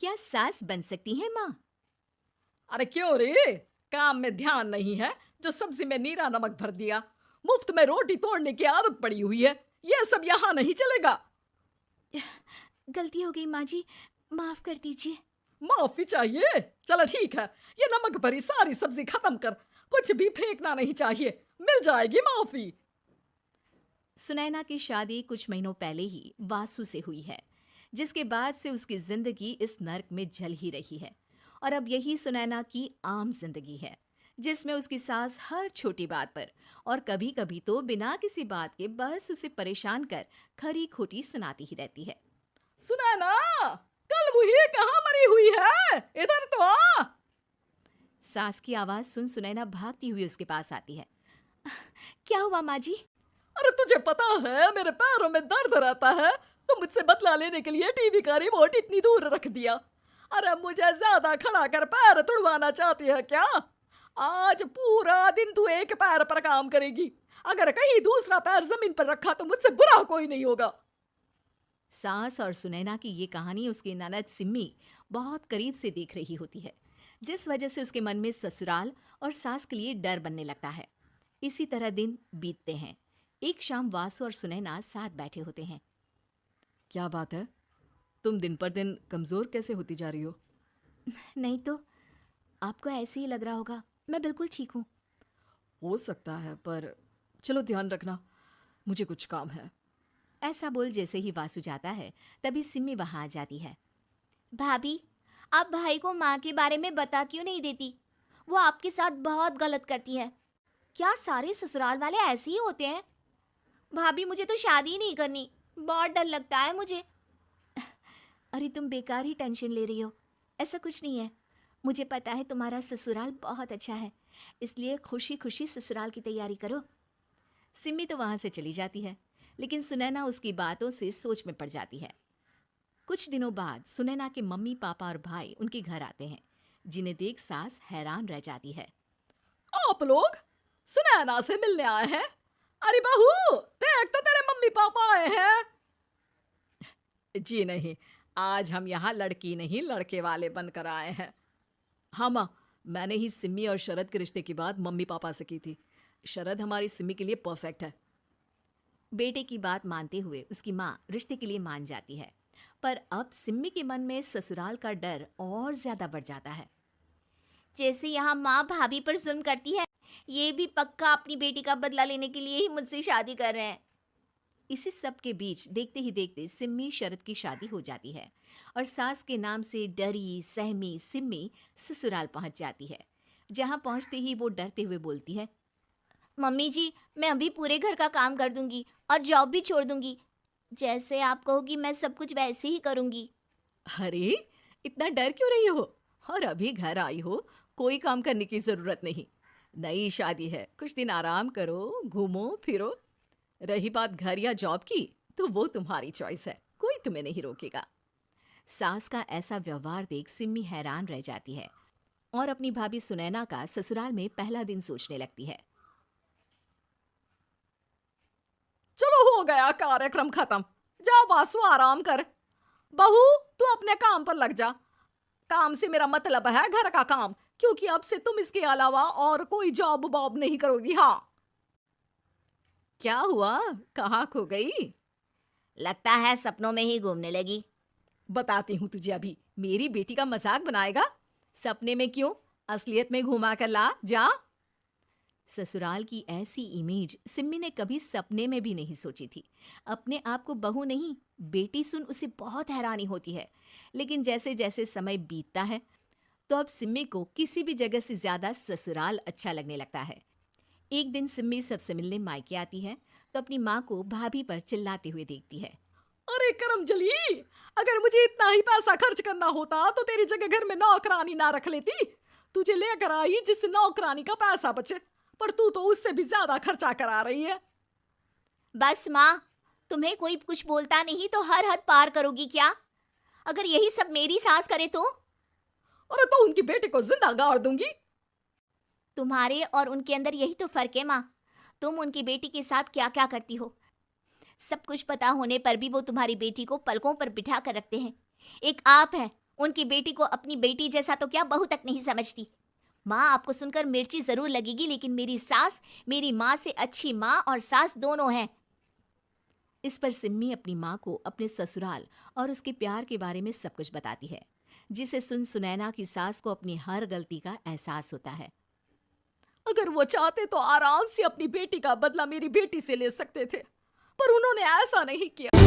क्या सास बन सकती है माँ? अरे क्यों रे? काम में ध्यान नहीं है, जो सब्जी में नीरा नमक भर दिया। मुफ्त में रोटी तोड़ने की आदत पड़ी हुई है। ये सब यहाँ नहीं चलेगा। गलती हो गई माँ जी, माफ कर दीजिए। माफी चाहिए? चलो ठीक है, ये नमक भरी सारी सब्जी खत्म कर। कुछ भी फेंकना नहीं चाहिए, मिल जाएगी माफी। सुनैना की शादी कुछ महीनों पहले ही वासु से हुई है, जिसके बाद से उसकी जिंदगी इस नर्क में जल ही रही है। और अब यही सुनैना की आम जिंदगी है, जिसमें उसकी सास हर छोटी बात पर और कभी कभी तो बिना किसी बात के बस उसे परेशान कर खरी खोटी सुनाती ही रहती है। सुनैना, कल मुही कहाँ मरी हुई है? इधर तो आ। सास की आवाज सुन सुनैना भागती हुई उसके पास आती है। क्या हुआ माँ जी? अरे तुझे पता है मेरे पैरों में दर्द रहता है, तो मुझसे बदला लेने के लिए टीवी का रिमोट इतनी दूर रख दिया। अरे मुझे ज्यादा खड़ा कर पैर तुड़वाना चाहती है क्या? आज पूरा दिन तू एक पैर पर काम करेगी। अगर कहीं दूसरा पैर जमीन पर रखा तो मुझसे बुरा कोई नहीं होगा। सास और सुनैना की ये कहानी उसकी ननद सिम्मी बहुत करीब से देख रही होती है, जिस वजह से उसके मन में ससुराल और सास के लिए डर बनने लगता है। इसी तरह दिन बीतते हैं। एक शाम वासु और सुनैना साथ बैठे होते हैं। क्या बात है? तुम दिन पर दिन कमजोर कैसे होती जा रही हो? नहीं तो, आपको ऐसे ही लग रहा होगा, मैं बिल्कुल ठीक हूँ। हो सकता है, पर चलो ध्यान रखना, मुझे कुछ काम है। ऐसा बोल जैसे ही वासु जाता है, तभी सिम्मी वहां आ जाती है। भाभी, आप भाई को माँ के बारे में बता क्यों नहीं देती? वो आपके साथ बहुत गलत करती है। क्या सारे ससुराल वाले ऐसे ही होते हैं? भाभी, मुझे तो शादी ही नहीं करनी, बहुत डर लगता है मुझे। अरे तुम बेकार ही टेंशन ले रही हो, ऐसा कुछ नहीं है। मुझे पता है तुम्हारा ससुराल बहुत अच्छा है, इसलिए खुशी खुशी ससुराल की तैयारी करो। सिम्मी तो वहां से चली जाती है, लेकिन सुनैना उसकी बातों से सोच में पड़ जाती है। कुछ दिनों बाद सुनैना के मम्मी पापा और भाई उनके घर आते हैं, जिन्हें देख सास हैरान रह जाती है। आप लोग सुनैना से मिलने आए हैं? अरे बहू, देख तो तेरे मम्मी पापा आए हैं। जी नहीं, आज हम यहाँ लड़की नहीं लड़के वाले बनकर आए हैं। हाँ माँ, मैंने ही सिम्मी और शरद के रिश्ते की बात मम्मी पापा से की थी। शरद हमारी सिम्मी के लिए परफेक्ट है। बेटे की बात मानते हुए उसकी माँ रिश्ते के लिए मान जाती है, पर अब सिम्मी के मन में ससुराल का डर और ज्यादा बढ़ जाता है। जैसे यहाँ माँ भाभी पर जुल्म करती है, ये भी पक्का अपनी बेटी का बदला लेने के लिए ही मुझसे शादी कर रहे हैं। इसी सब के बीच देखते ही देखते सिम्मी शरद की शादी हो जाती है और सास के नाम से डरी सहमी सिम्मी ससुराल पहुंच जाती है। जहां पहुंचते ही वो डरते हुए बोलती है, मम्मी जी, मैं अभी पूरे घर का काम कर दूंगी और जॉब भी छोड़ दूंगी। जैसे आप कहोगी मैं सब कुछ वैसे ही करूंगी। अरे, इतना डर क्यों रही हो? और अभी घर आई हो, कोई काम करने की जरूरत नहीं। नई शादी है, कुछ दिन आराम करो, घूमो फिरो। रही बात घर या जॉब की, तो वो तुम्हारी चॉइस है, कोई तुम्हें नहीं रोकेगा। सास का ऐसा व्यवहार देख सिम्मी हैरान रह जाती है और अपनी भाभी सुनैना का ससुराल में पहला दिन सोचने लगती है। चलो हो गया कार्यक्रम खत्म। जा वासु, आराम कर। बहू, तू अपने काम पर लग जा। काम से मेरा मतलब है घर का काम, क्योंकि अब से तुम इसके अलावा और कोई जॉब वॉब नहीं करोगी। हाँ। क्या हुआ? कहाँ खो गई? लगता है सपनों में ही घूमने लगी। बताती हूँ तुझे अभी। मेरी बेटी का मजाक बनाएगा? सपने में क्यों, असलियत में घुमा कर ला, जा। ससुराल की ऐसी इमेज सिम्मी ने कभी सपने में भी नहीं सोची थी। अपने आप को बहू नहीं, बेटी सुन उसे बहुत हैरानी होती है। लेकिन जैसे जैसे समय बीतता है, तो अब सिम्मी को किसी भी जगह से ज्यादा ससुराल अच्छा लगने लगता है। एक दिन सिम्मी सबसे मिलने मायके आती है, तो अपनी माँ को भाभी पर चिल्लाते हुए देखती है। अरे करमजली, अगर मुझे इतना ही पैसा खर्च करना होता तो तेरी जगह घर में नौकरानी ना रख लेती। तुझे लेकर आई जिससे नौकरानी का पैसा बचे, पर तू तो उससे भी ज्यादा खर्चा करा रही है। बस माँ, तुम्हें कोई कुछ बोलता नहीं तो हर हद पार करोगी क्या? अगर यही सब मेरी सास करे तो? अरे तो उनकी बेटे को जिंदा गाड़ दूंगी। तुम्हारे और उनके अंदर यही तो फर्क है माँ। तुम उनकी बेटी के साथ क्या क्या करती हो, सब कुछ पता होने पर भी वो तुम्हारी बेटी को पलकों पर बिठा कर रखते हैं। एक आप है उनकी बेटी को अपनी बेटी जैसा तो क्या बहू तक नहीं समझती। माँ आपको सुनकर मिर्ची जरूर लगेगी, लेकिन मेरी सास मेरी माँ से अच्छी माँ और सास दोनों हैं। इस पर सिम्मी अपनी माँ को अपने ससुराल और उसके प्यार के बारे में सब कुछ बताती है, जिसे सुन सुनैना की सास को अपनी हर गलती का एहसास होता है। अगर वो चाहते तो आराम से अपनी बेटी का बदला मेरी बेटी से ले सकते थे, पर उन्होंने ऐसा नहीं किया।